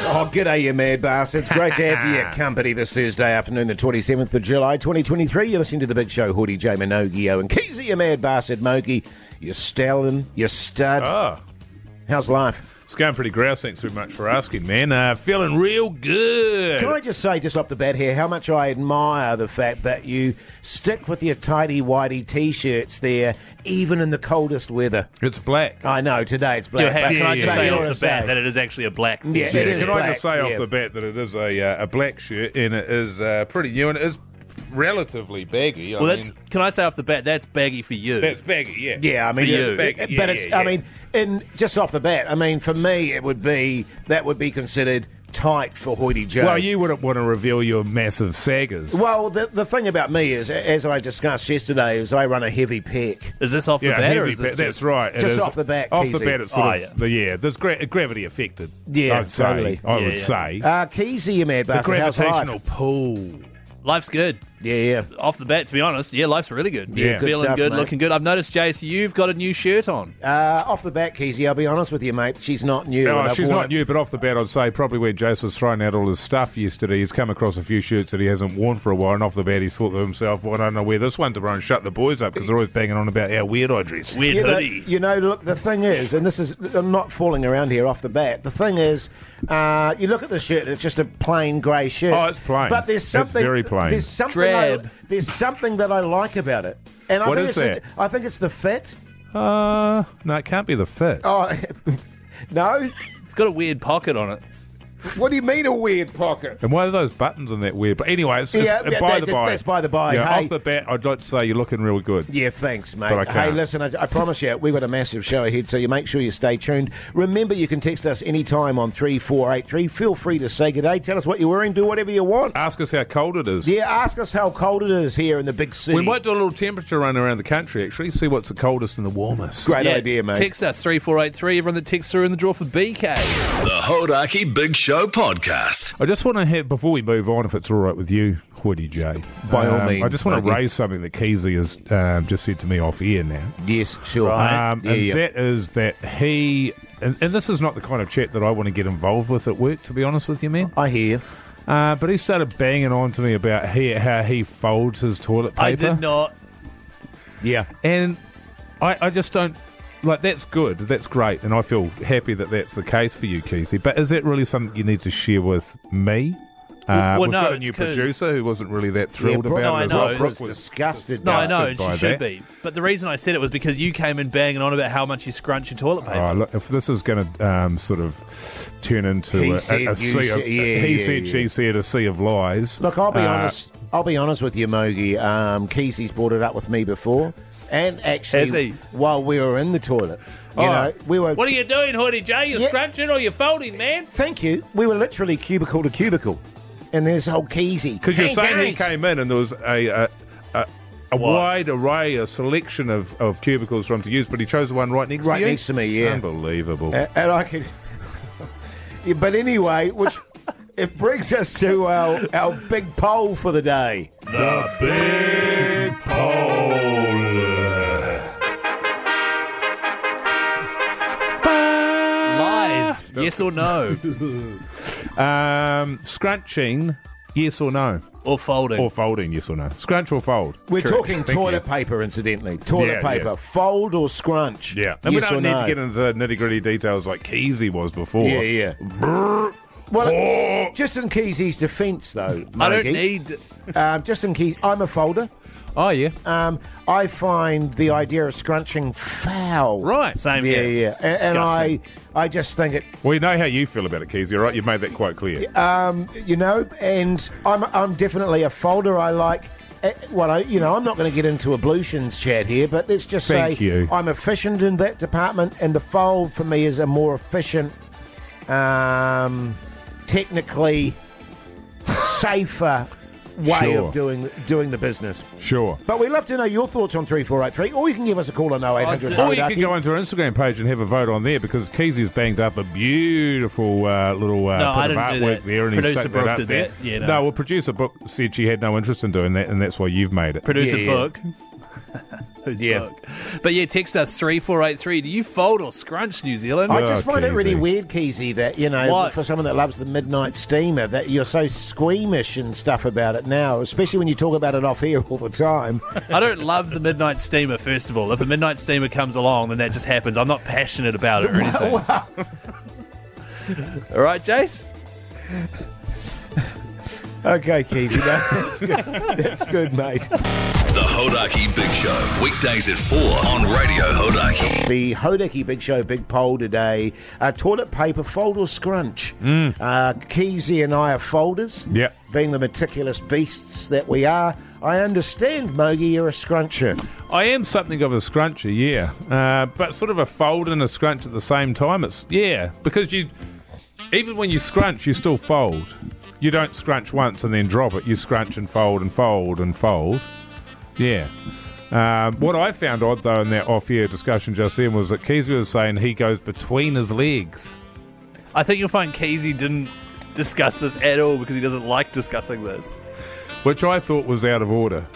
Oh, g'day, you mad bastards. Great to have your company this Thursday afternoon, the 27th of July, 2023. You're listening to The Big Show, Hoodie, J, Minogio, and Keyzie, you mad bastard, Moki, you stallion, you stud. Oh, How's life? it's going pretty grouse. Thanks very much for asking, man. Feeling real good. Can I just say, just off the bat here, how much I admire the fact that you stick with your tidy-whitey T-shirts there, even in the coldest weather. It's black. I know, today it's black. You're happy. Can I just say you know off what the I'm bat saying? that it is actually a black Yeah, t-shirt? it is Can I black, just say off yeah. the bat that it is a black shirt and it is pretty new and it is relatively baggy. Well, can I say off the bat, that's baggy for you. That's baggy, yeah. Yeah, I mean, For you. but Yeah, it's. yeah, I yeah. mean, just off the bat, I mean, for me, that would be considered tight for Hoity Joe. Well, you wouldn't want to reveal your massive saggers. Well, the thing about me is, as I discussed yesterday, is I run a heavy pack. Is this off the Yeah, bat or heavy is this that's just... right. It Just is. off the bat, Off the Keyzie. bat, it's sort Oh, of there's gravity affected. Yeah, I'd say. totally. I Yeah, would yeah. say Keyzie, you mad the bastard. How's gravitational life? pull. Life's good. Yeah. Off the bat, to be honest, yeah, life's really good. Yeah, good Feeling stuff, good, mate. looking good. I've noticed, Jase, you've got a new shirt on. Off the bat, Keyzie, I'll be honest with you, mate. She's not new. Oh, and I've she's worn not new, but off the bat, I'd say probably where Jase was throwing out all his stuff yesterday, he's come across a few shirts that he hasn't worn for a while, and off the bat, he thought to himself, well, I don't know where this one to run and shut the boys up because they're always banging on about how weird I dress. Weird hoodie. Look, the thing is, and this is, I'm not falling around here off the bat, the thing is, you look at the shirt, it's just a plain grey shirt. Oh, it's plain. But there's It's something... very plain. There's something, Drab. there's something that I like about it. And I What think is it's that? I think it's the fit. No, it can't be the fit. Oh, no? It's got a weird pocket on it. What do you mean a weird pocket? And why are those buttons in that weird? But anyway, it's Yeah, by the by. that's by the by. Yeah, Hey. off the bat, I'd like to say you're looking real good. Yeah, thanks, mate. But I Hey, can't. listen, I promise you, we've got a massive show ahead, so you make sure you stay tuned. Remember, you can text us anytime on 3483. Feel free to say good day. Tell us what you're wearing. Do whatever you want. Ask us how cold it is. Yeah, ask us how cold it is here in the big city. We might do a little temperature run around the country, actually, see what's the coldest and the warmest. Great Yeah, idea, mate. Text us 3483. Everyone that texts through in the draw for BK. The Hodaki Big Show Podcast. I just want to have, before we move on, if it's all right with you, Hoodie J. By all means, I just want to Mikey. raise something that Keyzie has just said to me off air now. Yes, sure. And Yeah. that is that he, and this is not the kind of chat that I want to get involved with at work, to be honest with you, man. I hear. But he started banging on to me about how he folds his toilet paper. I did not. Yeah. And I just don't, like, that's good, that's great, and I feel happy that that's the case for you, Keyzie. But is that really something you need to share with me? Well, we've no, got a it's new 'cause- producer who wasn't really that thrilled Brooke- about No, it. I as know. well. Brooke Brooke was disgusted. No, I know, and by she should that. be. But the reason I said it was because you came in banging on about how much you scrunch your toilet paper. Oh, look, if this is going to sort of turn into He a said, you sea of, said- yeah, he yeah, said, yeah. she said, a sea of lies. Look, I'll be honest. I'll be honest with you, Mogi. Keyzie's brought it up with me before, and Has actually, he? while we were in the toilet, you Oh. know, we were. What are you doing, Hoodie J? You're Yeah. scrunching or you're folding, man? Thank you. We were literally cubicle to cubicle, and there's old Keyzie. Because you're Hey, saying he guys. came in and there was a wide array, a selection of cubicles for him to use, but he chose the one right next Right to you? next to me, yeah. Unbelievable. And I could. Yeah, but anyway, which it brings us to our big poll for the day. The Big Poll. Lies. Yes or no? Scrunching, yes or no? Or folding? Or folding, yes or no? Scrunch or fold? We're Correct. talking Thank toilet you. paper, incidentally. Toilet Yeah, paper. yeah. Fold or scrunch? Yeah. And yes we don't or need no? to get into the nitty-gritty details like Keyzie was before. Yeah, yeah. Well, just in Keyzie's defence, though, I don't Mogi, need... just in Keyzie, I'm a folder. Oh, yeah. I find the idea of scrunching foul. Right. Same Yeah, here. yeah. And Disgusting. I just think it, Well, you know how you feel about it, Keyzie, right? You've made that quite clear. you know, and I'm definitely a folder. I like. Well, I'm not going to get into ablutions chat here, but let's just Thank say you. I'm efficient in that department, and the fold for me is a more efficient, technically safer way Sure. of doing the business. Sure. But we'd love to know your thoughts on 3483, or you can give us a call on 0800. Or you can go onto our Instagram page and have a vote on there, because Keysie's banged up a beautiful little bit I of didn't do artwork that. there, and Producer he's stuck Brooke that up did there. that. Yeah, no. Well, producer Book said she had no interest in doing that, and that's why you've made it. Producer Yeah. Book. Who's Yeah. Book? But yeah, text us 3483. Do you fold or scrunch, New Zealand? I just find it really Keyzie. weird, Keyzie, that, What? for someone that loves the midnight steamer, that you're so squeamish and stuff about it now, especially when you talk about it off here all the time. I don't love the midnight steamer, first of all. If a midnight steamer comes along, then that just happens. I'm not passionate about it or anything. All right, Jase? Okay, Keyzie, that's good. That's good, mate. The Hodaki Big Show, weekdays at 4 on Radio Hodaki. The Hodaki Big Show big poll today, toilet paper, fold or scrunch? Keyzie and I are folders. Yep. Being the meticulous beasts that we are. I understand, Mogi, you're a scruncher. I am something of a scruncher, yeah. But sort of a fold and a scrunch at the same time. Because even when you scrunch, you still fold. You don't scrunch once and then drop it. You scrunch and fold and fold and fold. Yeah. What I found odd, though, in that off-air discussion just then was that Keyzie was saying he goes between his legs. I think you'll find Keyzie didn't discuss this at all because he doesn't like discussing this. Which I thought was out of order.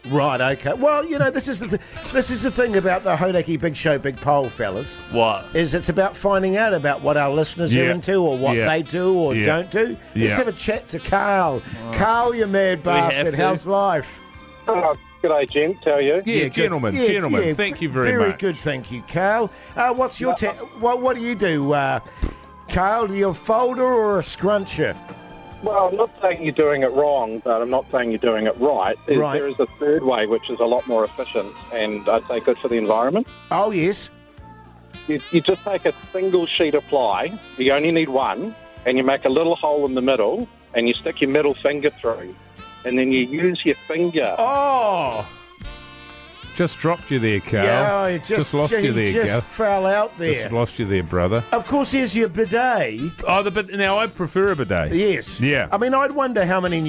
Right, okay. Well, this is the thing about the Hodaki Big Show big poll, fellas. What? Is it's about finding out about what our listeners are Yeah. into, or what Yeah. they do or Yeah. don't do. Let's Yeah. have a chat to Carl. Carl, you mad we have bastard. to? How's life? Oh, g'day, gents. How are you? Yeah, good. gentlemen, Yeah, gentlemen. yeah, Thank you very Very much. good, thank you, Carl. What's your what do you do, Carl? Are you a folder or a scruncher? Well, I'm not saying you're doing it wrong, but I'm not saying you're doing it right. Right. There is a third way, which is a lot more efficient and I'd say good for the environment. Oh, yes. You just take a single sheet of ply, you only need one, and you make a little hole in the middle, and you stick your middle finger through, and then you use your finger. Oh, Just dropped you there, Carl. yeah, it just lost you there, just Gav. fell out there. Just lost you there, brother. Of course, there's your bidet. Oh, but now I prefer a bidet. Yes. Yeah. I mean, I'd wonder how many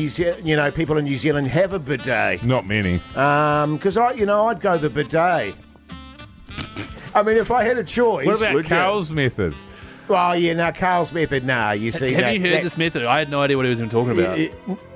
people in New Zealand have a bidet. Not many. Because I'd go the bidet. I mean, if I had a choice. What about would you? Carl's method? Oh, yeah, now Carl's method, you see. Have you heard this method? I had no idea what he was even talking about.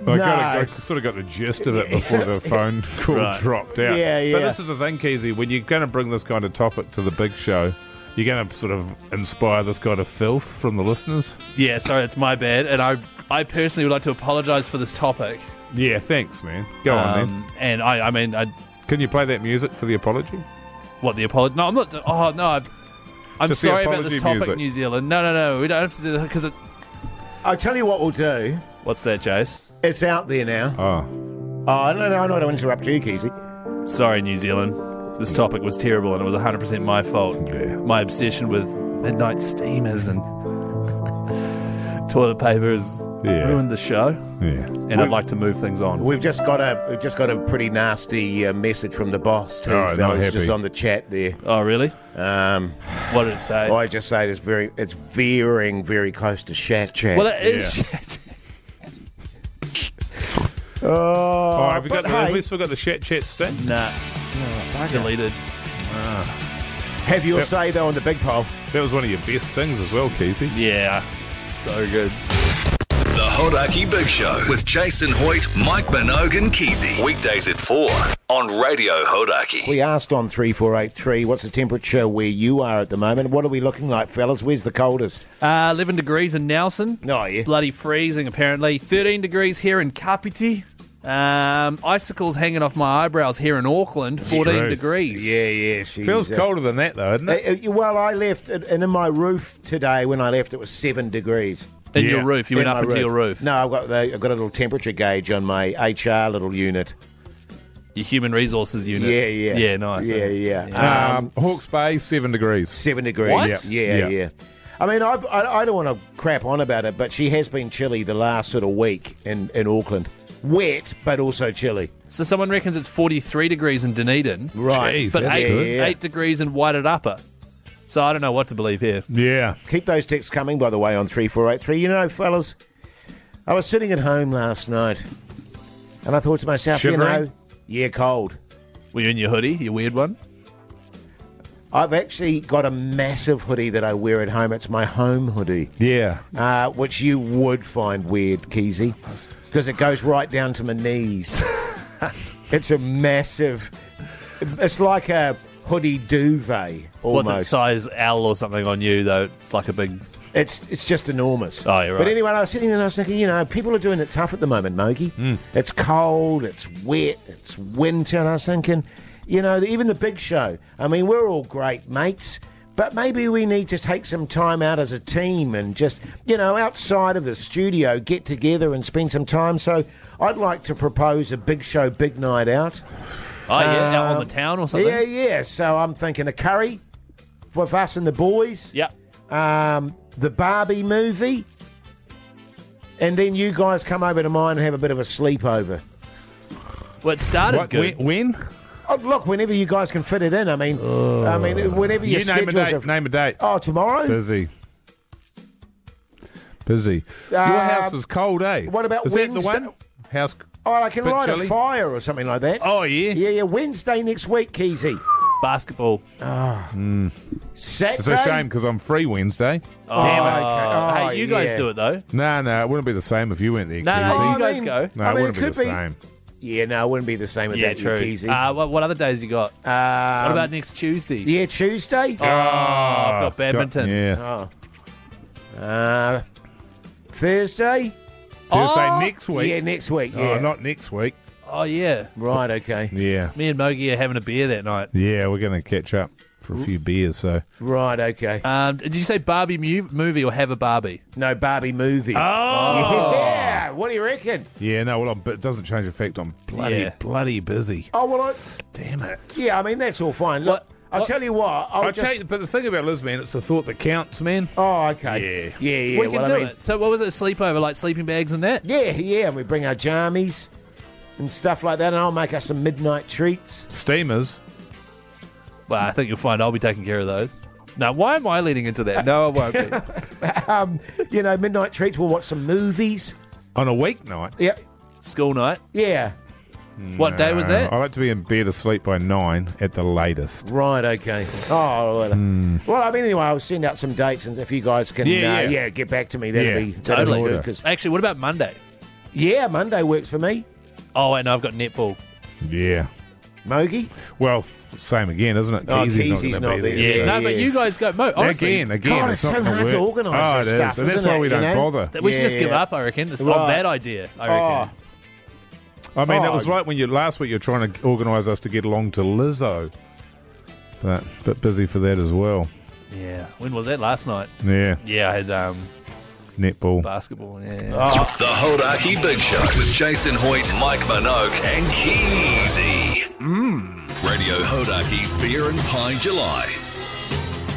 I sort of got the gist of it before the phone call Right. dropped out. Yeah, yeah. But this is the thing, Keyzie, when you're going to bring this kind of topic to the big show, you're going to sort of inspire this kind of filth from the listeners. Yeah, sorry, it's my bad. And I personally would like to apologise for this topic. Yeah, thanks, man. Go on, then. And I mean, Can you play that music for the apology? what, the apology? No, I'm not. Oh, no. I'm Just the sorry about this apology topic, music. New Zealand. No. We don't have to do that because it. I'll tell you what we'll do. What's that, Jase? It's out there now. Oh. Oh, no, I don't want to interrupt you, Keyzie. Sorry, New Zealand. This topic was terrible and it was 100% my fault. Yeah. My obsession with midnight steamers and toilet paper has ruined the show. Yeah. And I'd like to move things on. We've just got a pretty nasty message from the boss too, Oh, not fellas, happy. just on the chat there. Oh, really? What did it say? I just say it's veering very close to shat chat. Well, it is. Oh, have but we hey, still got the chat sting? Nah. It's deleted. have your Yep. say though on the big poll. That was one of your best things as well, Keyzie. Yeah. So good. The Hodaki Big Show with Jason Hoyt, Mike Minogue and Keyzie. Weekdays at 4 on Radio Hodaki. We asked on 3483, what's the temperature where you are at the moment? What are we looking like, fellas? Where's the coldest? 11 degrees in Nelson. Oh, yeah. Bloody freezing, apparently. 13 degrees here in Kapiti. Icicles hanging off my eyebrows here in Auckland. 14 Jeez. degrees. Yeah. She's, Feels colder than that, though, isn't it? well, I left, and in my roof today, when I left, it was 7 degrees. In Yeah. your roof. You went In up my into your roof. No, I've got a little temperature gauge on my HR little unit. Your human resources unit. Yeah. Yeah, nice. Yeah. Hawke's Bay, 7 degrees. 7 degrees. What? Yeah. I mean, I don't want to crap on about it, but she has been chilly the last sort of week in Auckland. Wet, but also chilly. So someone reckons it's 43 degrees in Dunedin. Right. Jeez, But that's 8, good. Yeah. 8 degrees in Wairarapa. So I don't know what to believe here. Yeah. Keep those texts coming, by the way, on 3483. You know, fellas, I was sitting at home last night And I thought to myself, Shivering? cold. Were you in your hoodie, your weird one? I've actually got a massive hoodie that I wear at home. It's my home hoodie, Yeah. which you would find weird, Keyzie, because it goes right down to my knees. It's a massive... It's like a hoodie duvet, almost. What's it, size L or something on you, though? It's like a big... It's just enormous. Oh, you're right. But anyway, I was sitting there and I was thinking, people are doing it tough at the moment, Mogi. It's cold, it's wet, it's winter, and I was thinking, even the big show. I mean, we're all great mates, but maybe we need to take some time out as a team and just, outside of the studio, get together and spend some time. So I'd like to propose a big show, big night out. Oh, yeah, out on the town or something? Yeah. So I'm thinking a curry with us and the boys. Yep. The Barbie movie, and then you guys come over to mine and have a bit of a sleepover. Well, it started What, good. when? Oh, look, whenever you guys can fit it in. I mean, whenever your You name a schedules date. Name a date. Oh, tomorrow? Busy. Your house is cold, eh? What about is that Wednesday? the one? House. Oh, I can bit light chilly? a fire or something like that. Oh, yeah. Yeah, Wednesday next week, Keyzie. Basketball. Saturday. It's a shame because I'm free Wednesday. Oh, Damn it. Okay. Oh, hey, you guys yeah. do it, though. No, it wouldn't be the same if you went there, No, Keyzie. you guys go. No, I it mean, wouldn't it be could the be. same. Yeah, no, it wouldn't be the same with Yeah, that, true. Keyzie. What other days you got? What about next Tuesday? Yeah, Tuesday. Oh, I've got badminton. Yeah. Thursday. Thursday next week. Yeah, next week. Oh, Yeah. not next week. Oh, yeah. Right, okay. Yeah. Me and Mogi are having a beer that night. Yeah, we're going to catch up for a few beers, so. Right, okay. Did you say Barbie movie or have a Barbie? No, Barbie movie. Oh! Yeah, what do you reckon? Yeah, no, well, it doesn't change the fact I'm bloody busy. Oh, well, Damn it. yeah, I mean, that's all fine. Look, I'll tell you what. But the thing about Liz, man, it's the thought that counts, man. Oh, okay. Yeah. We can do it. So what was it, a sleepover, like sleeping bags and that? Yeah, and we bring our jammies and stuff like that, and I'll make us some midnight treats. Steamers. Well, I think you'll find I'll be taking care of those. Now, why am I leading into that? No, I won't be. Midnight treats. We'll watch some movies. On a weeknight. Yeah, School night. yeah. What day was that? I like to be in bed asleep by 9 at the latest. Right, okay. Oh, well, I mean, anyway, I'll send out some dates, and if you guys can, Yeah. get back to me, that'd Yeah, be Totally. good. 'Cause- Actually, what about Monday? yeah, Monday works for me. Oh, wait, no, I've got netball. Yeah. Mogi? Well, same again, isn't it? Oh, Keysie's Keyzie's not not going to be there. there. Yeah. No, but you guys go. Honestly, Again, God, it's it's not so gonna hard to work. organise Oh, this it stuff, is. And that's isn't why it, we you don't know? bother. we should just give Yeah. up, I reckon. It's Right. not a bad idea, I reckon. Oh, I mean, that Oh. was like when last week you were trying to organise us to get along to Lizzo. But a bit busy for that as well. Yeah. When was that? Last night? Yeah, Yeah, I had netball. basketball. Yeah. The Hodaki Big Show with Jason Hoyt, Mike Minogue, and Keyzie. Radio Hodaki's Beer and Pie July.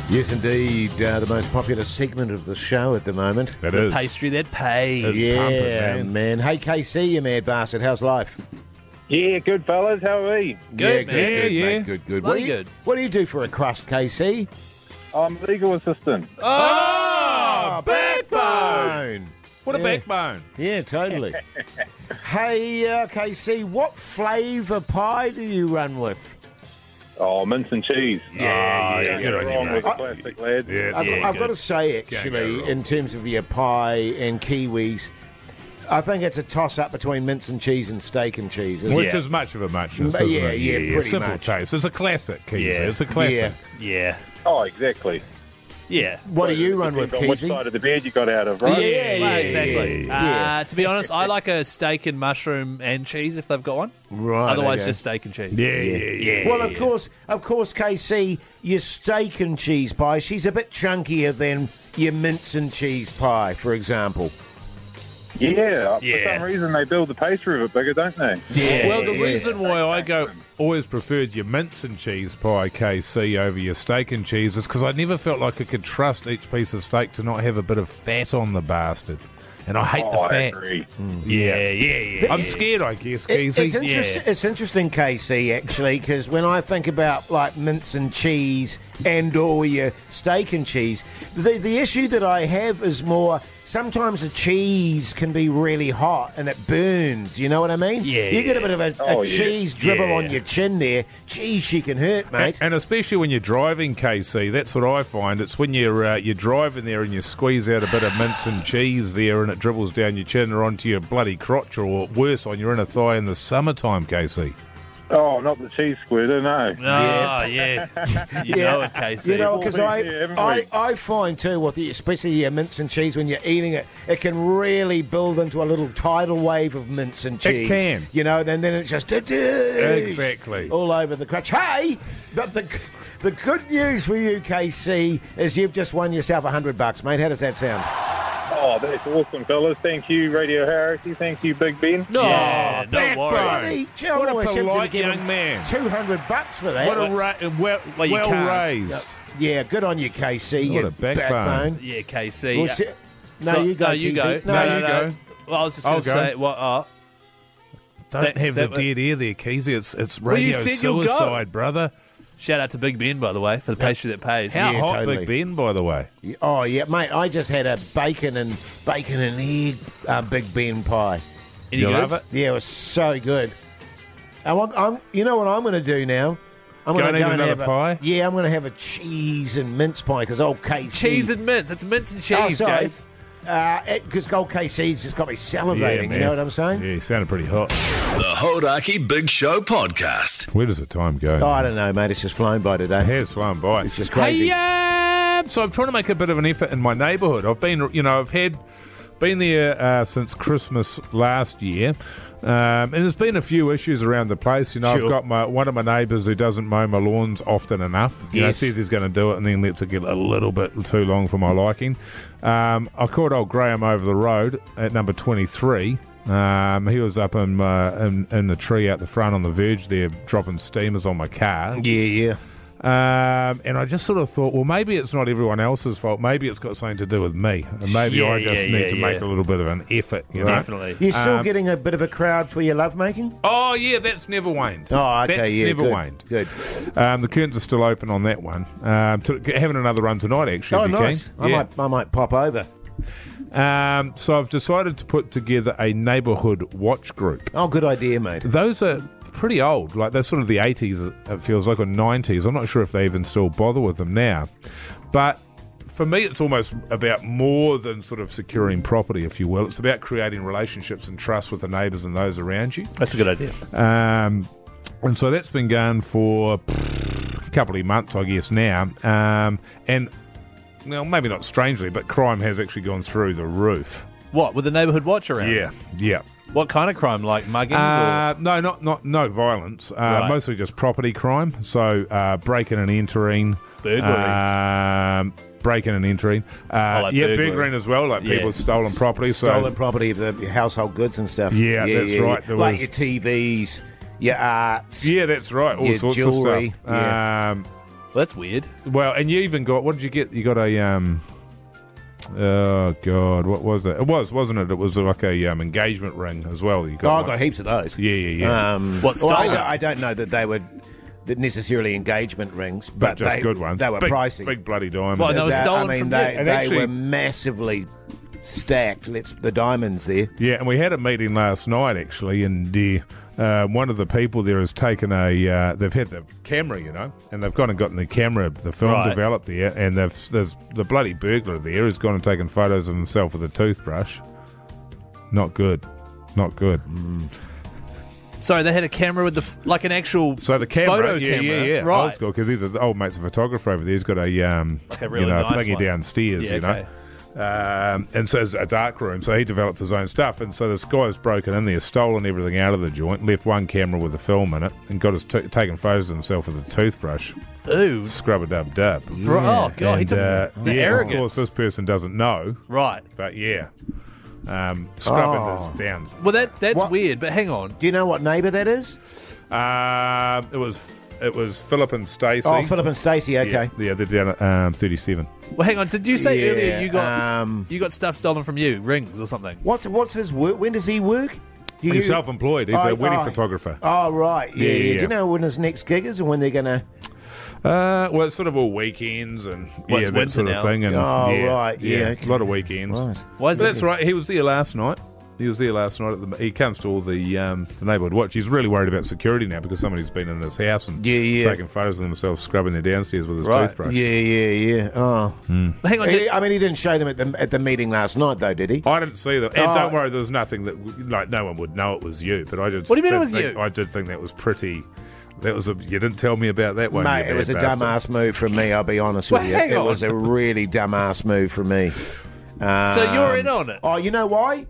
yes, indeed. The most popular segment of the show at the moment. That is. Pastry that pays. It's Yeah, pumping, man. Hey, KC, you mad bastard. How's life? Yeah, good fellas. How are we? Good, yeah, man. good, Yeah, mate. Good. Bloody good. What do you do for a crust, KC? I'm legal assistant. Oh, backbone. What a Yeah. backbone. Yeah, totally. Hey, KC, what flavour pie do you run with? Oh, mince and cheese. Yeah, Don't good get on you, wrong mate. with the classic, lad. Yeah, I've got to say, actually, in terms of your pie and kiwis, I think it's a toss-up between mince and cheese and steak and cheese. Isn't Which it? is much of a muchness, Yeah, isn't it? yeah, pretty simple much. taste. It's a classic, Keysie. Yeah. It's a classic. Yeah. Oh, exactly. Yeah. What do you run with, Depends on which Keyzie? side of the bed you got out of, right? Well, exactly. yeah. To be honest, I like a steak and mushroom and cheese if they've got one. Right. Otherwise, okay. just steak and cheese. Yeah. Well, of course, KC, your steak and cheese pie, she's a bit chunkier than your mince and cheese pie, for example. Yeah. For Yeah. some reason, they build the pastry a bit bigger, don't they? Yeah. Well, the reason why I go always preferred your mince and cheese pie, KC, over your steak and cheeses because I never felt like I could trust each piece of steak to not have a bit of fat on the bastard. And I hate the I fat. agree. Yeah. I'm scared, I guess, Keyzie. It's interesting, KC, actually, because when I think about like mince and cheese and or your steak and cheese, the issue that I have is more sometimes the cheese can be really hot and it burns. You know what I mean? Yeah. You get a bit of a cheese dribble on your chin there. Geez, she can hurt, mate. And especially when you're driving, KC, that's what I find. It's when you're driving there and you squeeze out a bit of mince and cheese there and it dribbles down your chin or onto your bloody crotch or worse, on your inner thigh in the summertime, KC. Oh, not the cheese squirter, no. Oh, yeah. You know it, Casey. You know, because every week. I find too, with especially your mince and cheese, when you're eating it, it can really build into a little tidal wave of mince and cheese. It can. You know, then it's just Exactly. all over the crotch. Hey, but the good news for you, KC, is you've just won yourself $100, mate. How does that sound? Oh, that's awesome, fellas. Thank you, Radio Heresy. Thank you, Big Ben. No, Back no worries. buddy. Joe, What a I should polite give him young man. $200 for that. What a Well, you well can't. raised. Yeah, good on you, KC. What you a backbone. Yeah, Casey. Well, no, you go. No, you go. Keyzie. No, you go. Well, I was just I'll going to go. say, Don't That- have that- the dead air there, Keyzie. It's Well, you radio said you'll go. suicide, brother. shout out to Big Ben, by the way, for the pastry that pays. How Yeah, hot, totally. Big Ben, by the way. Oh yeah, mate. I just had a bacon and egg Big Ben pie. Any You good? love it? Yeah, it was so good. You know what I'm going to do now? I'm Go going and to eat go and another have pie? Yeah, I'm going to have a cheese and mince pie because old KC. Cheese and mince. It's mince and cheese, sorry. Jace. Because old KC's just got me salivating. You man. know what I'm saying? Yeah, you sounded pretty hot. The Hodaki Big Show podcast. Where does the time go? Oh, I don't know, mate. It's just flown by today. It has flown by. It's just crazy. Hey, so I'm trying to make a bit of an effort in my neighbourhood. I've been there since Christmas last year, and there's been a few issues around the place. You know, Sure. I've got one of my neighbours who doesn't mow my lawns often enough. You know, Yes. says he's going to do it and then lets it get a little bit too long for my liking. I caught old Graham over the road at number 23. He was up in the tree out the front on the verge there, dropping steamers on my car. Yeah. And I just sort of thought, well, maybe it's not everyone else's fault. Maybe it's got something to do with me. And maybe I just need to make a little bit of an effort. You know? Definitely. You're still getting a bit of a crowd for your lovemaking? Oh, yeah, that's never waned. Oh, okay, That's yeah, never good, waned. Good. The curtains are still open on that one. Having another run tonight, actually. Oh, if you nice. can. Yeah. I might pop over. So I've decided to put together a neighbourhood watch group. Oh, good idea, mate. Those are pretty old. Like, they're sort of the 80s, it feels like, or 90s. I'm not sure if they even still bother with them now. But for me, it's almost about more than sort of securing property, if you will. It's about creating relationships and trust with the neighbours and those around you. That's a good idea. And so that's been going for a couple of months, I guess, now. And, well, maybe not strangely, but crime has actually gone through the roof. What, with the neighbourhood watch around? Yeah. What kind of crime? Like muggings? Or? No violence. Right. Mostly just property crime. So breaking and entering, Burglary. breaking and entering. like burglary. Burglaring as well. Like Yeah. people's stolen property. Stolen property, the household goods and stuff. Yeah, that's right. There Like was- your TVs, your arts. Yeah, that's right. All Yeah, sorts jewellery, of stuff. yeah. Well, that's weird. Well, and you even got, what did you get? You got a oh God, what was it? It wasn't it? It was like a engagement ring as well. You Oh, got I've got heaps of those. Yeah. What, Well, stolen? I don't know that they were necessarily engagement rings, but just they, good ones. They were big, pricey. big bloody diamond. Well, they were stolen I mean, from they, you. And they actually- were massively stacked. The diamonds there. Yeah, and we had a meeting last night actually, and one of the people there has taken they've had the camera, you know, and they've gone and gotten the camera, the film Right. developed there, and there's the bloody burglar there who's gone and taken photos of himself with a toothbrush. Not good. Sorry, they had a camera with like an actual So the camera, photo yeah, camera. yeah, Right. old school, because he's an old mate's a photographer over there. He's got a really nice thingy one. downstairs, Yeah, you know. okay. And so it's a dark room, so he developed his own stuff. And so this guy's broken in there, stolen everything out of the joint, left one camera with a film in it, and got us taking photos of himself with a toothbrush. Ooh. Scrub-a-dub-dub. Oh, God, he And, took the yeah, arrogance. of course, this person doesn't know, Right. but yeah. scrubbing his down. Well, that's What? weird, but hang on. Do you know what neighbour that is? It was Philip and Stacey. Oh, Philip and Stacey, okay. Yeah, they're down at 37. Well, hang on. Did you say Yeah, earlier you got stuff stolen from you, rings or something? What's his work? When does he work? He's self-employed. He's a wedding photographer. Oh, right. Yeah. Yeah. Do you know when his next gig is and when they're going to... Well, it's sort of all weekends and Well, it's that winter sort now. of thing. And, Oh, yeah, right, yeah, a okay. lot of weekends. Right. Why is But it? that's right. He was there last night. He comes to all the neighbourhood watch. He's really worried about security now because somebody's been in his house and taking photos of themselves scrubbing their downstairs with his toothbrush. Yeah. Oh. Hang on. He didn't show them at the meeting last night, though, did he? I didn't see them. And Oh. don't worry, there was nothing that no one would know it was you. But I just What do you mean it did was think- you? I did think that was pretty. You didn't tell me about that one. Mate, you it was a bad bastard. dumbass move from me, I'll be honest Well, with you. hang It on. was a really dumbass move from me. So you're in on it? Oh, you know why?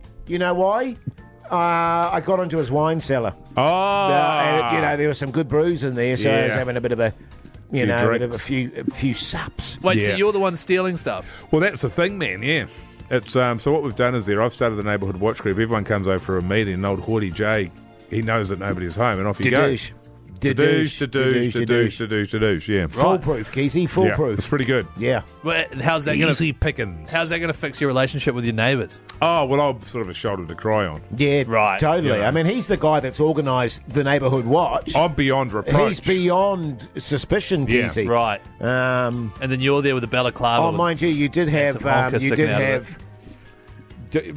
I got into his wine cellar. Oh, And, there were some good brews in there, so I was Yeah. having a bit of a, Few a drinks. few sups. Wait, so Yeah. you're the one stealing stuff? well, that's the thing, man. Yeah, it's so what we've done is I've started the neighbourhood watch group. Everyone comes over for a meeting, and old Haughty Jay, he knows that nobody's home, and off you go. Dadoosh. Dadoosh, yeah. Foolproof, Keyzie, Yeah, foolproof. it's pretty good. Yeah. Well, how's that going Easy to pickings. fix your relationship with your neighbours? Oh, well, I'm sort of a shoulder to cry on. Yeah, Right, totally. you know. I mean, he's the guy that's organised the neighbourhood watch. I'm beyond reproach. He's beyond suspicion, Yeah. Keyzie. Right. Um, And then you're there with the balaclava. oh, mind you, you did have some honker sticking out of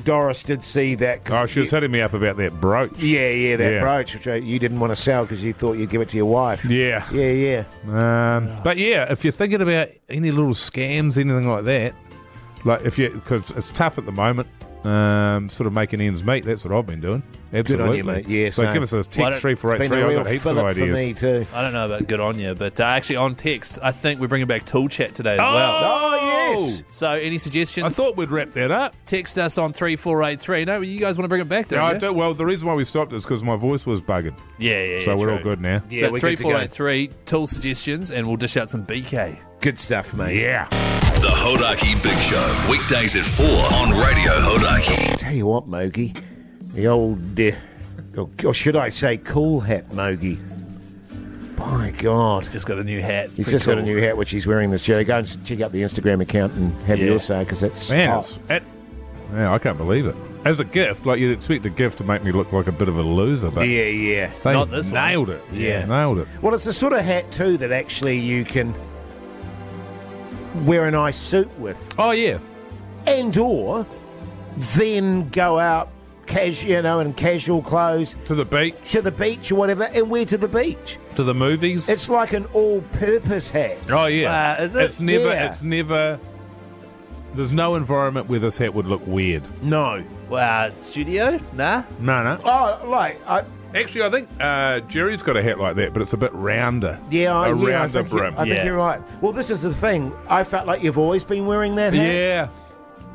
Doris did see that. 'cause Oh, she was hitting me up about that brooch. that Yeah. brooch, which you didn't want to sell because you thought you'd give it to your wife. Yeah. Yeah. But yeah, if you're thinking about any little scams, anything like that, because it's tough at the moment, sort of making ends meet. That's what I've been doing. Absolutely. on you, mate. Yeah, so same. give us a Why text don't- It's 3483. been a I've real got heaps of fillip for ideas. me too. I don't know about good on you, but actually on text, I think we're bringing back Tool Chat today as well. Oh, yes. So any I suggestions? thought we'd wrap that up. Text us on 3483. No, you guys want to bring it back, don't No, I you? do. Well, the reason why we stopped is because my voice was bugging. Yeah. So we're true. all good now. Yeah, So we're good to go. 3483, Tool suggestions, and we'll dish out some BK. Good stuff, mate. Yeah. The Hodaki Big Show, weekdays at 4 on Radio Hodaki. Tell you what, Mogi, the old, or should I say, cool hat Mogi. My God. Just got a new hat. He's just got a new hat which he's wearing this year. Go and check out the Instagram account and have Yeah. your say because that's Man, hot. I can't believe it. As a gift, like you'd expect a gift to make me look like a bit of a loser, but Yeah. they Not this one. nailed it. Yeah. Nailed it. Well, it's the sort of hat too that actually you can wear a nice suit with, Oh, yeah. and or then go out in casual clothes To the beach, to the beach or whatever, and wear to the beach. to the movies. It's like an all-purpose hat. Oh yeah, Is it? It's never. Yeah. It's never. There's no environment where this hat would look weird. No. Studio? Nah. No. Oh, Actually, I think Jerry's got a hat like that, but it's a bit rounder. I rounder think brim. I think Yeah. you're right. Well, this is the thing. I felt like you've always been wearing that hat.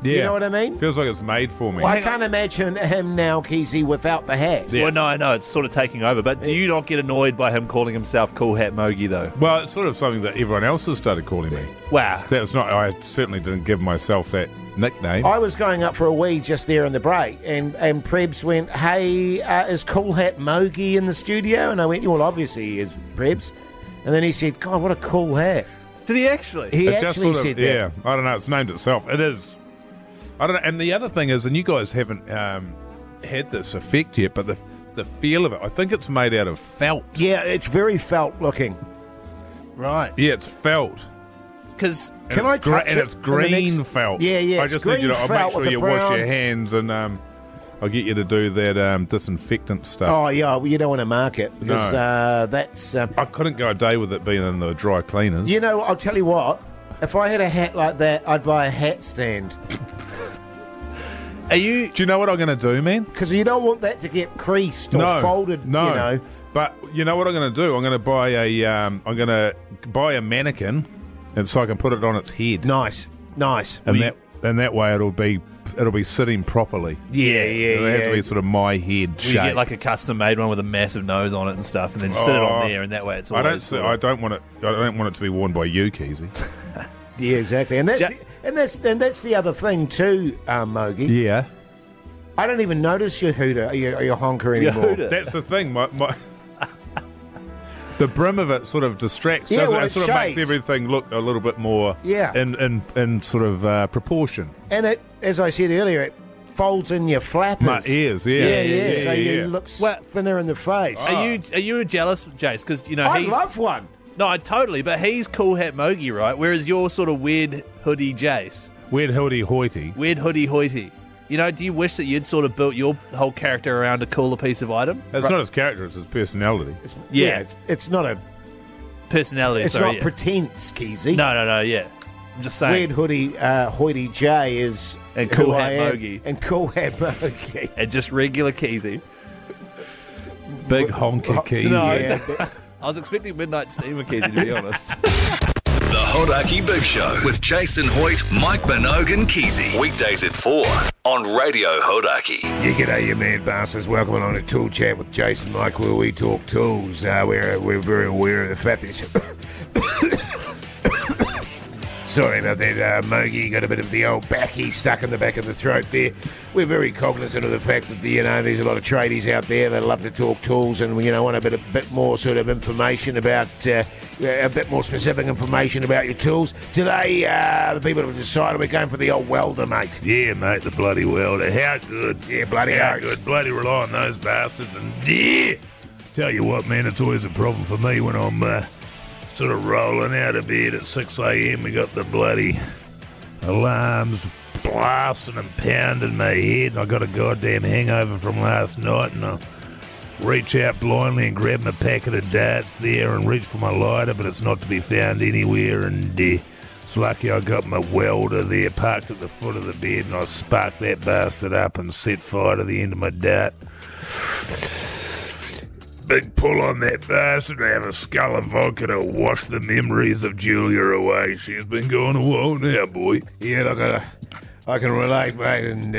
Yeah. You know what I mean? Feels like it's made for me. Well, I can't imagine him now, Keyzie, without the hat. Yeah. Well, no, I know. It's sort of taking over. But do you not get annoyed by him calling himself Cool Hat Mogi, though? Well, it's sort of something that everyone else has started calling me. Wow. That was not. I certainly didn't give myself that nickname. I was going up for a wee just there in the break, and Prebz went, "Hey, is Cool Hat Mogi in the studio?" And I went, "Well, obviously he is, Prebz." And then he said, "God, what a cool hat." Did he actually? He It actually said that. Yeah, I don't know. It's named itself. It is. I don't know. And the other thing is, and you guys haven't had this effect yet, but the feel of it, I think it's made out of felt. Yeah, it's very felt looking. Right. Yeah, it's felt. Because And Can it's I touch And it it's in the green next- felt. Yeah, yeah, I it's just need you green to. I'll felt make sure with you the wash brown- your hands, and I'll get you to do that disinfectant stuff. Oh, yeah, well, you don't want to mark it because that's... I couldn't go a day with it being in the dry cleaners. you know, I'll tell you what. If I had a hat like that, I'd buy a hat stand. are you? Do you know what I'm going to do, man? Because you don't want that to get creased or folded, No. you know. But you know what I'm going to do? I'm going to buy a mannequin, and so I can put it on its head, Nice. and that way it'll be sitting properly. Yeah, It'll have to be sort of my head You shape. get like a custom made one with a massive nose on it and stuff, and then just sit it on there, and that way it's I always. don't want it to be worn by you, Keyzie. Yeah, exactly. And that's Ja- and that's the other thing too, Mogi. Yeah. I don't even notice your hooter, your honker anymore. hooter. That's the thing. The brim of it sort of distracts, Yeah, doesn't well, it? It it's sort of makes shaped. everything look a little bit more in sort of proportion. And it, as I said earlier, it folds in your flappers. My ears, So you look thinner in the face. Are you jealous, Jase? Because I he's love one. no, totally. But he's cool hat Mogi, right? Whereas you're sort of weird hoodie Jase, Weird hoodie hoity. weird hoodie hoity. Do you wish that you'd sort of built your whole character around a cooler piece of item? It's not his character, it's his personality. It's not a. Personality. It's sorry, not pretense, Keyzie. No. Yeah, I'm just saying. Weird hoodie, Hoity J is And cool who hat I am. Mogi. And cool hat Mogi. And just regular Keyzie. Big honker keys. No, Yeah. I was expecting Midnight Steamer Keyzie, to be honest. The Hodaki Big Show with Jason Hoyt, Mike Minogue and Keyzie. Weekdays at 4 on Radio Hodaki. Yeah, g'day, you mad bastards. Welcome along to Tool Chat with Jason and Mike, where we talk tools. We're very aware of the fact that... Sorry about that, Mogi. Got a bit of the old backy stuck in the back of the throat there. We're very cognizant of the fact that, there's a lot of tradies out there that love to talk tools and, want a bit more sort of information about, a bit more specific information about your tools. Today, the people have decided we're going for the old welder, mate. Yeah, mate, the bloody welder. How good. Yeah, bloody How oath. good. Bloody rely on those bastards. And yeah, tell you what, man, it's always a problem for me when I'm sort of rolling out of bed at 6 a.m. We got the bloody alarms blasting and pounding my head. And I got a goddamn hangover from last night. And I reach out blindly and grab my packet of darts there and reach for my lighter, but it's not to be found anywhere. And it's lucky I got my welder there parked at the foot of the bed, and I sparked that bastard up and set fire to the end of my dart. Big pull on that bastard to have a skull of vodka to wash the memories of Julia away. She's been gone a while now, boy. Yeah, look, I can relate, mate, and,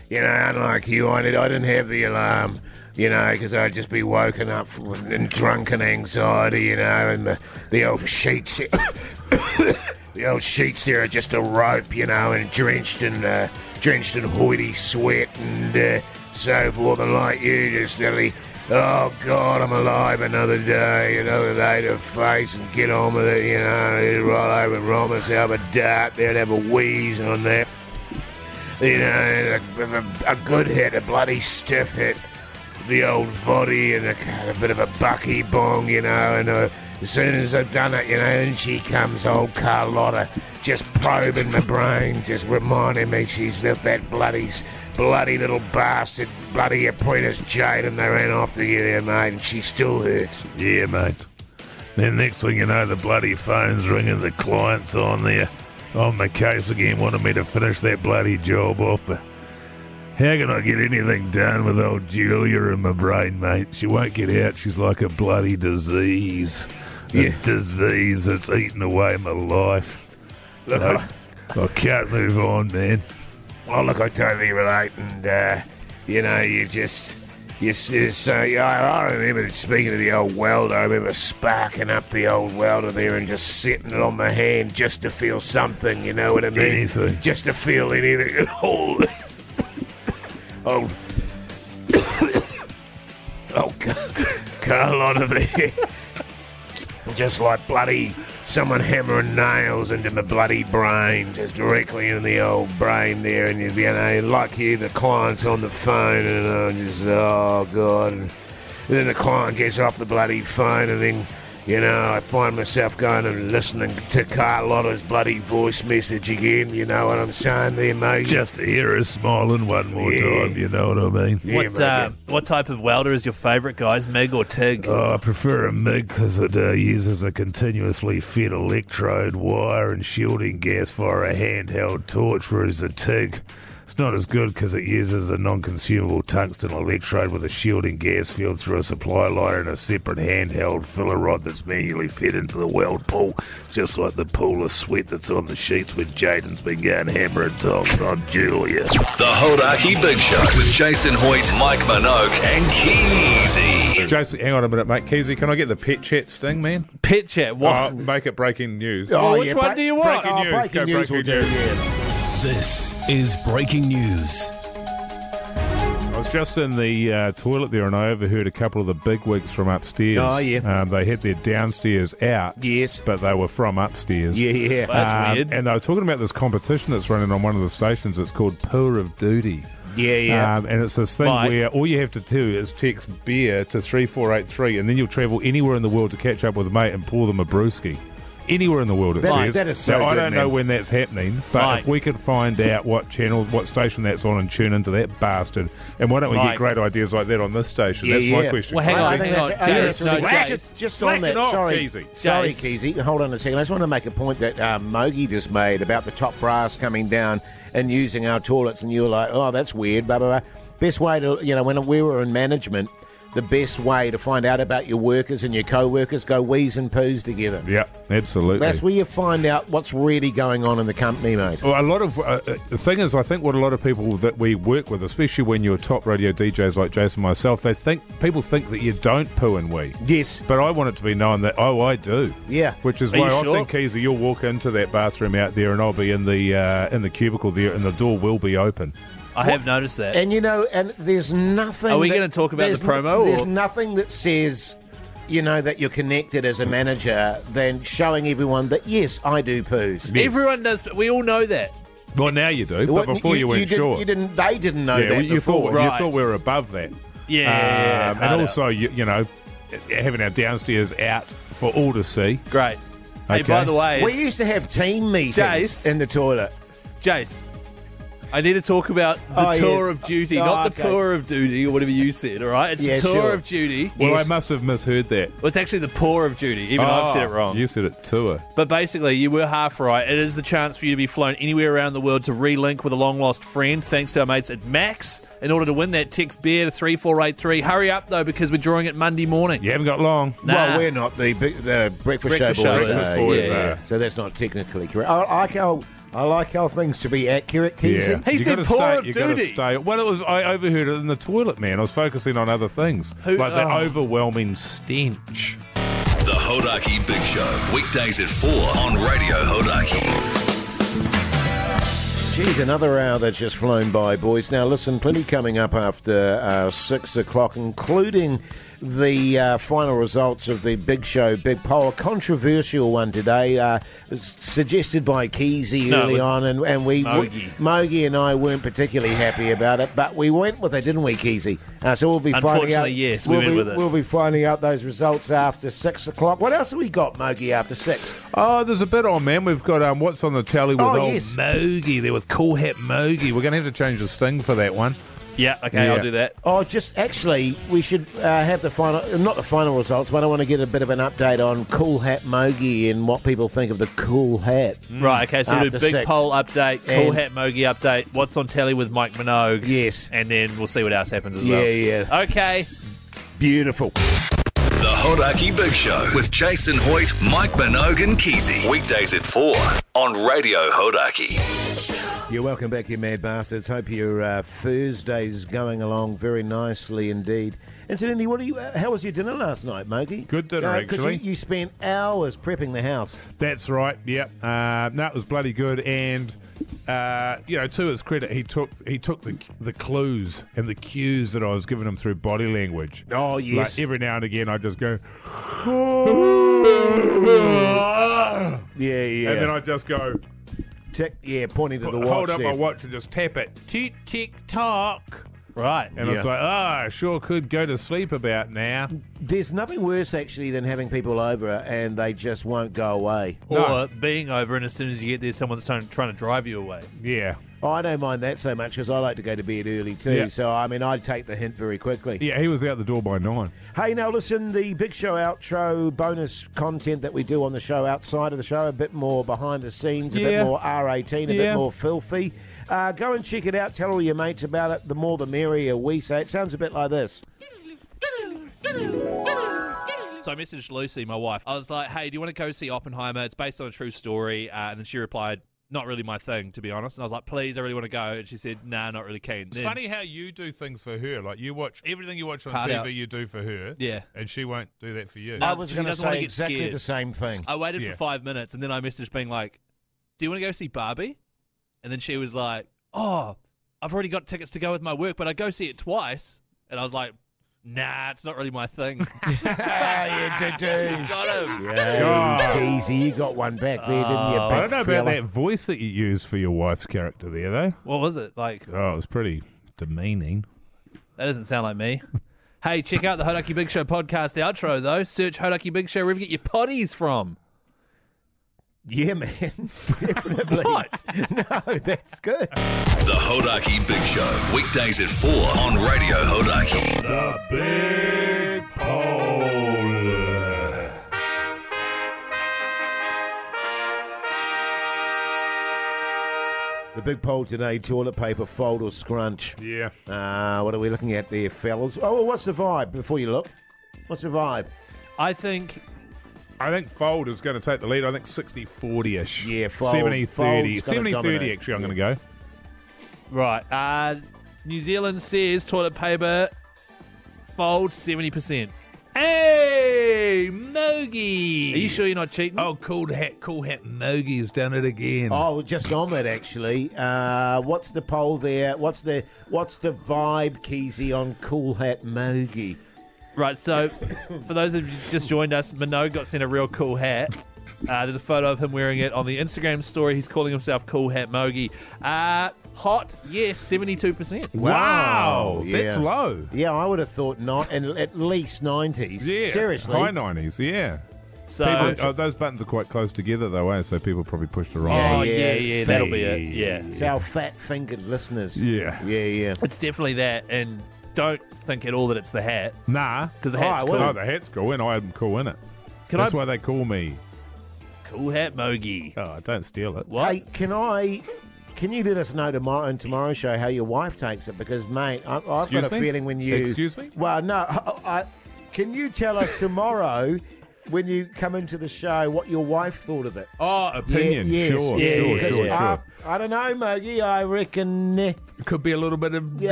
unlike you, I didn't have the alarm, because I'd just be woken up in drunken anxiety, and the old sheets, the old sheets there are just a rope, and drenched in hoity sweat, and so forth, and like you, just nearly... Oh, God, I'm alive another day to face and get on with it, roll over and roll myself a dart there and have a wheeze on that. A good hit, a bloody stiff hit, the old body and a bit of a bucky bong, and as soon as I've done it, and she comes, old Carlotta, just probing my brain, just reminding me she's that bloody little bastard, bloody apprentice Jade, and they ran off together, mate, and she still hurts. Yeah, mate. Then next thing you know, the bloody phone's ringing, the client's on there, on my case again, wanting me to finish that bloody job off, but how can I get anything done with old Julia in my brain, mate? She won't get out. She's like a bloody disease. A disease that's eaten away my life. Look, I can't move on, man. Well, look, I totally relate, and, I remember speaking to the old welder, I remember sparking up the old welder there and just setting it on my hand just to feel something, you know what I mean? Anything. Just to feel anything at all. Oh, God. Carlotta there. Just like bloody someone hammering nails into my bloody brain, just directly into the old brain there, and like you, the client's on the phone, and I'm just, oh God, and then the client gets off the bloody phone, and then, I find myself going and listening to Carlotta's bloody voice message again, you know what I'm saying there, mate? Just to hear her smiling one more time, you know what I mean? Yeah, What type of welder is your favourite, guys? MIG or TIG? Oh, I prefer a MIG because it uses a continuously fed electrode wire and shielding gas for a handheld torch, whereas a TIG, it's not as good because it uses a non-consumable tungsten electrode with a shielding gas field through a supply line and a separate handheld filler rod that's manually fed into the weld pool, just like the pool of sweat that's on the sheets when Jaden's been going hammer and tongs on Julia. The Hodaki Big Show with Jason Hoyt, Mike Minogue and Keyzie. Jason, hang on a minute, mate. Keyzie, can I get the pet chat sting, man? Pit chat, what? Oh, make it breaking news. Which one do you want? Breaking news. Breaking Go news will breaking do, news. yeah. This is breaking news. was just in the toilet there and I overheard a couple of the bigwigs from upstairs. Oh, yeah. They had their downstairs out. Yes. But they were from upstairs. Yeah. Well, that's weird. And they were talking about this competition that's running on one of the stations. It's called Poor of Duty. Yeah. And it's this thing where all you have to do is text beer to 3483 and then you'll travel anywhere in the world to catch up with a mate and pour them a brewski. Anywhere in the world, it says. That is so now, I good, don't know man. when that's happening, but if we could find out what channel, what station that's on and tune into that bastard, and why don't we get great ideas like that on this station? That's my question. Well, hang on. Jase, just on that. Sorry, Jase. Keyzie. Hold on a second. I just want to make a point that Mogi just made about the top brass coming down and using our toilets, and you were like, oh, that's weird, blah, blah, blah. Best way to, when we were in management, the best way to find out about your workers and your co-workers, go wheeze and poos together. Yeah, absolutely. That's where you find out what's really going on in the company, mate. Well, a lot of the thing is, I think what a lot of people that we work with, especially when you're top radio DJs like Jase and myself, people think that you don't poo and wee. Yes. But I want it to be known that, I do. Yeah. Which is Are why you often, sure? Keyzie, you'll walk into that bathroom out there and I'll be in the cubicle there and the door will be open. I have noticed that. And and there's nothing. Are we going to talk about the promo? There's nothing that says, that you're connected as a manager than showing everyone that yes, I do poos. Yes. Everyone does. We all know that. Well, now you do, but before you weren't sure. They didn't know that you before. thought you thought we were above that. Yeah. And also, having our downstairs out for all to see. Great. Hey, by the way, We used to have team meetings Jase. in the toilet. Jase, I need to talk about the tour of duty, not the poor of duty or whatever you said, all right? It's the tour of duty. Well, I must have misheard that. Well, it's actually the poor of duty, even though I've said it wrong. You said it tour. But basically, you were half right. It is the chance for you to be flown anywhere around the world to relink with a long-lost friend, thanks to our mates at Max. In order to win that, text beer to 3483. Hurry up, though, because we're drawing it Monday morning. You haven't got long. Nah. Well, we're not the breakfast show Breakfast show boys. is. Yeah. So that's not technically correct. I like how things to be accurate, Keyzie. He said poor of duty. Well, I overheard it in the toilet, man. I was focusing on other things, like the overwhelming stench. The Hodaki Big Show, weekdays at 4 on Radio Hodaki. Geez, another hour that's just flown by, boys. Now, listen, plenty coming up after 6 o'clock, including the final results of the Big Show Big Poll. A controversial one today. It was suggested by Keyzie early on, and Mogi and I weren't particularly happy about it, but we went with it, didn't we, Keyzie? So we'll be finding out. Unfortunately, yes, we went with it. We'll be finding out those results after 6 o'clock. What else have we got, Mogi, after 6? Oh, there's a bit on, man. We've got what's on the tally with old yes. Mogi there with Cool Hat Mogi. We're going to have to change the sting for that one. Yeah, okay, Yeah. I'll do that. Oh, just actually, we should have the final, not the final results, but I want to get a bit of an update on Cool Hat Mogi and what people think of the Cool Hat. Right, okay, so we'll do After Big 6. Poll update, Cool And- Hat Mogi update, what's on telly with Mike Minogue. Yes. And then we'll see what else happens as well. Yeah. Okay. Beautiful. The Hodaki Big Show with Jason Hoyt, Mike Minogue and Keyzie. Weekdays at 4 on Radio Hodaki. You're welcome back, you mad bastards. Hope your Thursday's going along very nicely indeed. Incidentally, how was your dinner last night, Mogi? Good dinner, actually. You spent hours prepping the house. That's right. Yep. No, it was bloody good. And to his credit, he took the clues and the cues that I was giving him through body language. Oh yes. Like every now and again, I just go, yeah. and then I just go, pointing to the watch. hold up there. my watch and just tap it, tick tick tock. Right. And it's like, I sure could go to sleep about now. There's nothing worse actually than having people over and they just won't go away. Or being over, and as soon as you get there, someone's trying to drive you away. Yeah. Oh, I don't mind that so much because I like to go to bed early too. Yeah. So, I'd take the hint very quickly. Yeah, he was out the door by 9. Hey, now listen, the Big Show outro bonus content that we do on the show outside of the show, a bit more behind the scenes, a bit more R18, a bit more filthy. Go and check it out. Tell all your mates about it. The more the merrier, we say. It sounds a bit like this. So I messaged Lucy, my wife. I was like, hey, do you want to go see Oppenheimer? It's based on a true story. And then she replied, not really my thing, to be honest. And I was like, please, I really want to go. And she said, nah, not really keen. It's funny how you do things for her. Like, you watch everything you watch on Hard TV, out. you do for her. Yeah. And she won't do that for you. No, I was she going to doesn't wanna say get exactly scared. the same thing. I waited Yeah. for 5 minutes, and then I messaged being like, do you want to go see Barbie? And then she was like, oh, I've already got tickets to go with my work, but I go see it twice. And I was like, nah, it's not really my thing. Yeah, do. Got him. Yeah, Keyzie, you got one back there, didn't you? I don't know about that voice that you used for your wife's character there, though. What was it? Like, Oh, it was pretty demeaning. that doesn't sound like me. Hey, check out the Hodaki Big Show podcast outro, though. Search Hodaki Big Show wherever you get your potties from. Yeah, man, definitely. What? No, that's good. The Hodaki Big Show, weekdays at 4 on Radio Hodaki. The Big Poll. The big poll today, toilet paper, fold or scrunch? Yeah. What are we looking at there, fellas? Oh, well, what's the vibe before you look? What's the vibe? I think fold is going to take the lead. I think 60-40-ish. Yeah, fold. 70-30. Fold's gonna 70-30, dominate. actually, I'm going to go. right. New Zealand says toilet paper fold 70%. Hey, Mogi! Are you sure you're not cheating? Oh, cool hat, Mogi's done it again. Oh, just on that, actually. What's the poll there? What's the vibe, Keyzie, on Cool Hat Mogi? Right, so for those of you who just joined us, Minogue got sent a real cool hat. There's a photo of him wearing it on the Instagram story. He's calling himself Cool Hat Mogi. Hot, yes, 72%. Wow, Yeah. that's low. Yeah, I would have thought not, and at least 90s. Yeah, Seriously. high 90s. Yeah. So, Those buttons are quite close together, though, eh? So people probably pushed the wrong. Yeah, oh, yeah. yeah, that'll be it. Yeah. It's our fat-fingered listeners. Yeah. Yeah. It's definitely that, and don't think at all that it's the hat. Nah, 'Cause the hat's cool. Oh, the hat's cool, and I'm cool in it. That's why they call me. Cool Hat Mogi. Oh, don't steal it. What? Hey, can you let us know tomorrow in tomorrow's show how your wife takes it? Because, mate, I've got Excuse a me? feeling when you... Excuse me? Well, no. Can you tell us tomorrow when you come into the show what your wife thought of it? Oh, opinion. Yes, Sure. because I don't know, Mogi. I reckon... It could be a little bit of. you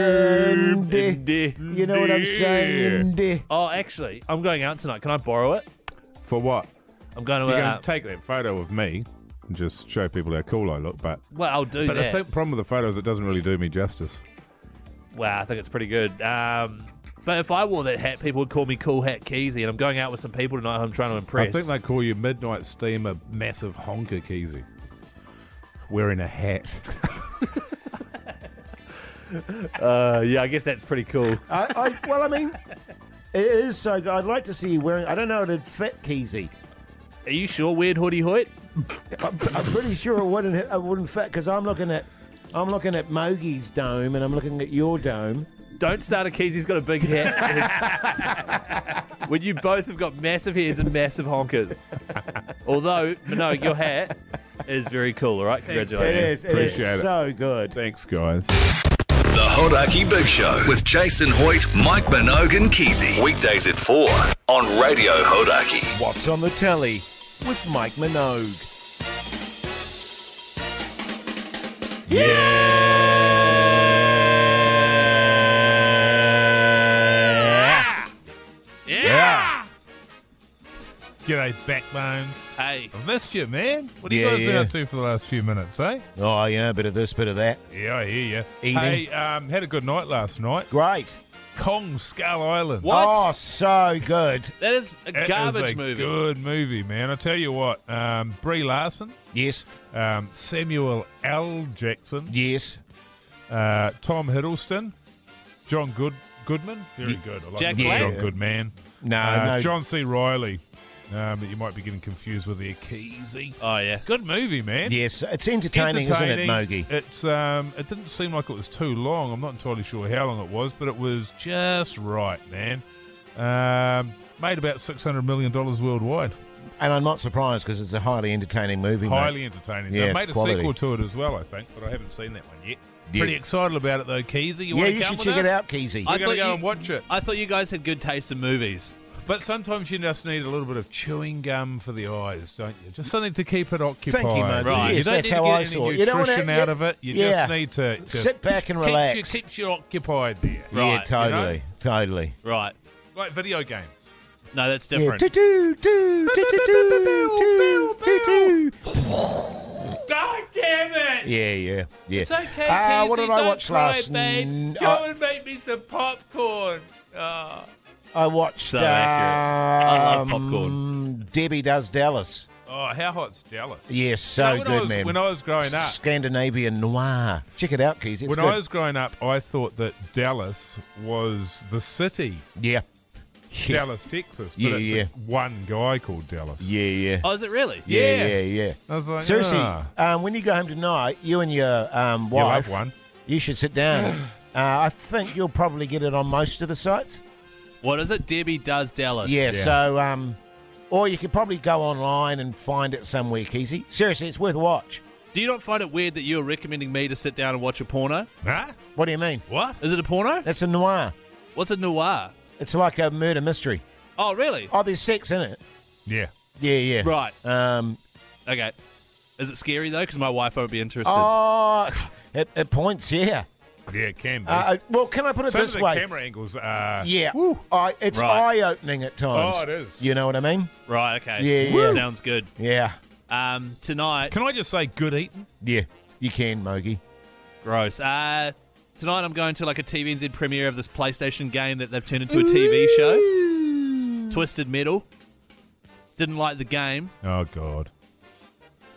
know what I'm saying? Oh, actually, I'm going out tonight. Can I borrow it? For what? I'm going You're to... going to take that photo of me and just show people how cool I look, but I'll do the that. problem with the photos, it doesn't really do me justice. Wow, I think it's pretty good. But if I wore that hat, people would call me Cool Hat Keyzie, and I'm going out with some people tonight who I'm trying to impress. I think they call you Midnight Steamer Massive Honker Keyzie. Wearing a hat. yeah, I guess that's pretty cool. Well, I mean, it is so good. I'd like to see you wearing... I don't know if it'd fit Keyzie. Are you sure, Weird Hoodie Hoyt? I'm pretty sure it wouldn't fit because I'm looking at Mogi's dome and I'm looking at your dome. Don't start a Keysie's got a big head. When you both have got massive heads and massive honkers. Although, no, your hat is very cool, all right? Congratulations. It Appreciate is it. so good. Thanks, guys. The Hodaki Big Show with Jason Hoyt, Mike Minogue and Keyzie. Weekdays at 4 on Radio Hodaki. What's on the telly with Mike Minogue? Yeah! G'day, Backbones. Hey. I've missed you, man. What have you Yeah, guys been yeah. up to for the last few minutes, eh? Oh, yeah, bit of this, bit of that. Yeah, I hear you. Eating. Hey, had a good night last night. Great. Kong Skull Island. What? Oh, so good. That is a It garbage is a movie. good movie, man. I tell you what, Brie Larson, Yes, Samuel L. Jackson, yes. Tom Hiddleston, John Goodman, very good. I like Jack the Black? John Goodman. No. John C. Reilly, that you might be getting confused with their Keyzie. Oh, yeah. Good movie, man. Yes, it's entertaining, isn't it, Mogi? It's it didn't seem like it was too long. I'm not entirely sure how long it was, but it was just right, man. Made about $600 million worldwide. And I'm not surprised because it's a highly entertaining movie, Highly mate. entertaining. Yeah, They it's made a quality. sequel to it as well, I think, but I haven't seen that one yet. Yeah. Pretty excited about it though, Keyzie. Yeah, wanna you come should with check it us? out, Keyzie. We're I going to thought go you- and watch it. I thought you guys had good taste in movies. But sometimes you just need a little bit of chewing gum for the eyes, don't you? Just something to keep it occupied. Thank you, mate. Right. You Yes, don't that's need to how get I any saw it. You don't nutrition wanna- out of it. You yeah. just need to just Sit back and relax. Keeps you occupied there. Yeah, Right, totally, totally. Right. Like video games. No, that's Yeah. different. Do-do, do, do-do-do, do, do-do. God damn it! Yeah. It's okay, Keyzie, what did I don't watch cry, last babe. night? Go and make me some popcorn. I watched So accurate. I love popcorn. Debbie Does Dallas. Oh, how hot's Dallas? Yes, so You know, good, man. When I was growing up, Scandinavian noir. Check it out, Keys. It's when good. I was growing up, I thought that Dallas was the city, Yeah. Dallas, Texas. But Yeah, it's yeah. one guy called Dallas. Yeah. Oh, is it really? Yeah. I was like, Seriously, ah. when you go home tonight, you and your You wife, love one. you should sit down. I think you'll probably get it on most of the sites. What is it? Debbie Does Dallas. Yeah, Yeah. so, or you could probably go online and find it somewhere, Keyzie. Seriously, it's worth a watch. Do you not find it weird that you're recommending me to sit down and watch a porno? Huh? What do you mean? What? Is it a porno? It's a noir. What's a noir? It's like a murder mystery. Oh, really? Oh, there's sex in it. Yeah. Yeah. Right. Um, Okay. Is it scary, though? Because my wife won't be interested. oh, at points, yeah. Yeah, it can be. Well, can I put it Some this of the way? camera angles are... Yeah. It's Right. eye-opening at times. Oh, it is. You know what I mean? Right, okay. Yeah. Sounds good. Yeah. Tonight, Can I just say good eating? Yeah, you can, Mogi. gross. Tonight I'm going to like a TVNZ premiere of this PlayStation game that they've turned into a TV show. Twisted Metal. Didn't like the game. Oh, God.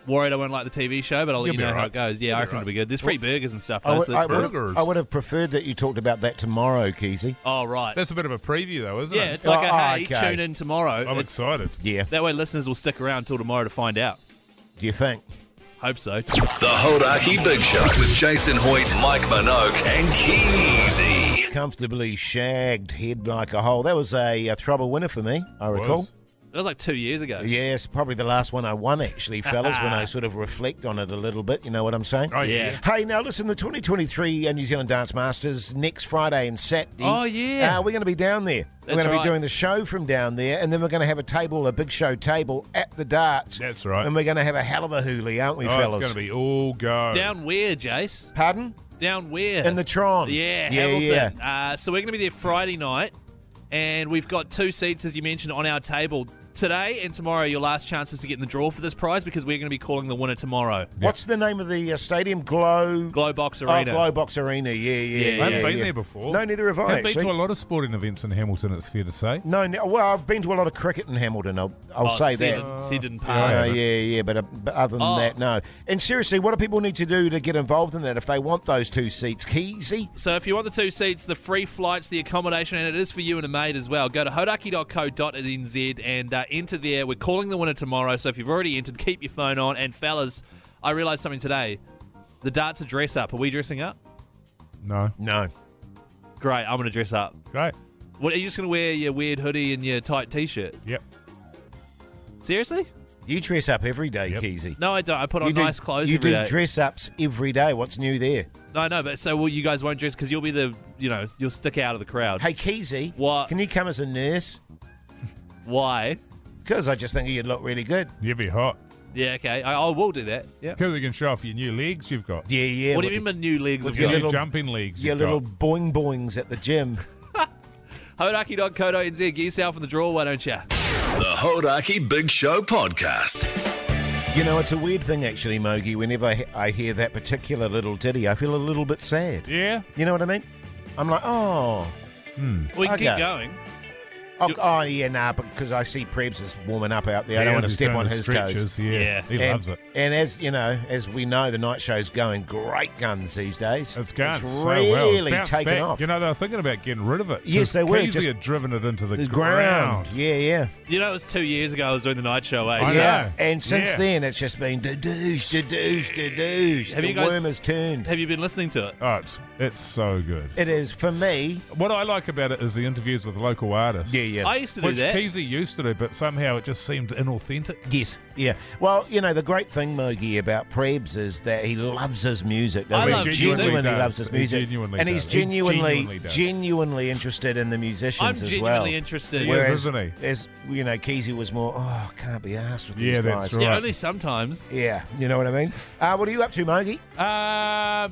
Worried I won't like the TV show, but I'll let You'll you be know how right. it goes. Yeah, I reckon right. it'll be good. There's free burgers and stuff, I though, would, so that's I, good. would, I would have preferred that you talked about that tomorrow, Keyzie. Oh, right. That's a bit of a preview, though, isn't Yeah, it? it's like Oh, okay. tune in tomorrow. I'm It's- excited. Yeah. That way listeners will stick around till tomorrow to find out. Do you think? Hope so. The Hodaki Big Show with Jason Hoyt, Mike Minogue, and Keyzie. Comfortably shagged, head like a hole. That was a trouble winner for me, I recall. Was. That was like 2 years ago. Yes, probably the last one I won, actually, fellas, when I sort of reflect on it a little bit. You know what I'm saying? Oh, Yeah. Hey, now listen, the 2023 New Zealand Dance Masters next Friday and Saturday. Oh, yeah. We're going to be down there. We're That's going to right. be doing the show from down there, and then we're going to have a table, a big show table at the darts. That's right. And we're going to have a hell of a hoolie, aren't we, Oh, fellas? it's going to be all go. Down where, Jace? Pardon? Down where? In the Tron. Yeah, Yeah. Hamilton. So we're going to be there Friday night, and we've got 2 seats, as you mentioned, on our table. Today and tomorrow, your last chances to get in the draw for this prize because we're going to be calling the winner tomorrow. What's the name of the stadium? Glow Box Arena. Glow Box Arena. Yeah, Yeah. I haven't been there before. No, neither have I. I've been actually. to a lot of sporting events in Hamilton, it's fair to say. No, well, I've been to a lot of cricket in Hamilton. I'll say that. Seddon Park. Yeah, but other than that, no. And seriously, what do people need to do to get involved in that if they want those 2 seats? Keyzie? So if you want the 2 seats, the free flights, the accommodation, and it is for you and a mate as well, go to hodaki.co.nz and enter there. We're calling the winner tomorrow, so if you've already entered, keep your phone on. And fellas, I realised something today. The darts are dress up. Are we dressing up? No. No. Great, I'm going to dress up. Great. What, are you just going to wear your weird hoodie and your tight T-shirt? Yep. Seriously? You dress up every day, Yep. Keezy. No, I don't. I put on nice clothes You every do day. dress ups every day. What's new there? No, but so well, you guys won't dress because you'll be the, you'll stick out of the crowd. Hey, Keezy. What? Can you come as a nurse? Why? Because I just think you'd look really good. You'd be hot. Yeah, okay. I will do that. Yeah. Because you can show off your new legs you've got. Yeah. What do you mean by new legs? with Of your Your God? new little- jumping legs Your you've little got. boings at the gym. Hodaki.co.nz. Get yourself in the draw, why don't you? The Hodaki Big Show podcast. You know, it's a weird thing, actually, Mogi. Whenever I hear that particular little ditty, I feel a little bit sad. Yeah? You know what I mean? I'm like, oh. We can Okay. keep going. Yeah, because I see Prebz is warming up out there. I don't Yeah, want to he's step doing on the his stretches, toes. Yeah. He loves it. And as you know, as we know, the night show's going great guns these days. It's going It's so really well. Bounced taken back. off. You know, they were thinking about getting rid of it. Yes, 'cause they were, Keyzie just had driven it into the the ground. Yeah. You know, it was 2 years ago I was doing the night show, eh? I know. Yeah, and since Yeah. then it's just been da-doosh. Have The you guys- worm has turned. Have you been listening to it? Oh, it's so good. It is, for me. What I like about it is the interviews with local artists. Yeah. I used to do Which that. Keyzie used to do, but somehow it just seemed inauthentic. Yes, yeah. Well, you know, the great thing, Mogi, about Prebz is that he loves his music. I love he music. genuinely Does. loves his He music. genuinely and he's does. He genuinely does. genuinely interested in the musicians I'm as well. genuinely interested. He is, Whereas, isn't he? as you know, Keyzie was more, can't be asked with Yeah, these that's guys. right. Yeah, only sometimes. Yeah, you know what I mean? What are you up to, Mogi?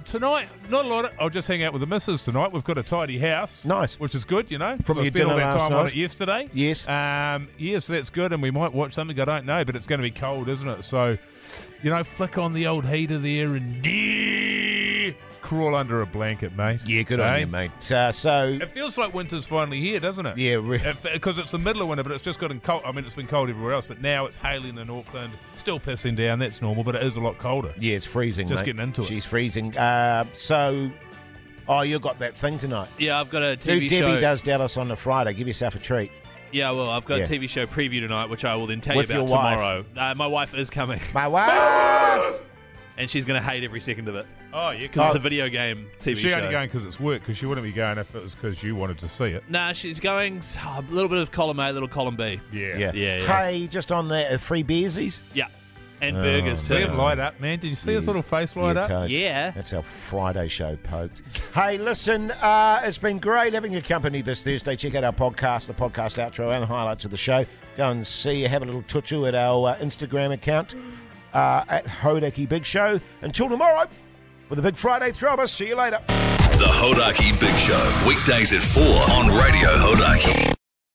Tonight, not a lot. I'll just hang out with the missus tonight. We've got a tidy house. Nice. Which is good, you know. From So I your spent all dinner that last time on night? it yesterday. Yes. Yeah, so that's good, and we might watch something, I don't know, but it's going to be cold, isn't it? So, flick on the old heater there and crawl under a blanket, mate. Yeah, good on you, mate. So it feels like winter's finally here, doesn't it? Yeah. Because it's the middle of winter, but it's just gotten cold. I mean, it's been cold everywhere else, but now it's hailing in Auckland. Still pissing down. That's normal, but it is a lot colder. Yeah, it's freezing, Just mate. getting into it. She's freezing. You've got that thing tonight. Yeah, I've got a TV show. Debbie does Dallas on the Friday. Give yourself a treat. Yeah, well, I've got a TV show preview tonight, which I will then tell With you about your wife. tomorrow. My wife is coming, My wife! and she's going to hate every second of it Oh, yeah. because it's a video game TV She's show. only going because it's work, because she wouldn't be going if it was because you wanted to see it. Nah, she's going a little bit of column A, little column B. Yeah. Yeah. Hey, just on that, free beersies. Yeah. And burgers too. See him light up, man. Did you see his little face light up? Toads. Yeah. That's our Friday show poked. Hey, listen, it's been great having your company this Thursday. Check out our podcast, the podcast outro, and the highlights of the show. Go and have a little tutu at our Instagram account at Hodaki Big Show. Until tomorrow, for the Big Friday Throbber. See you later. The Hodaki Big Show, weekdays at 4 on Radio Hodaki.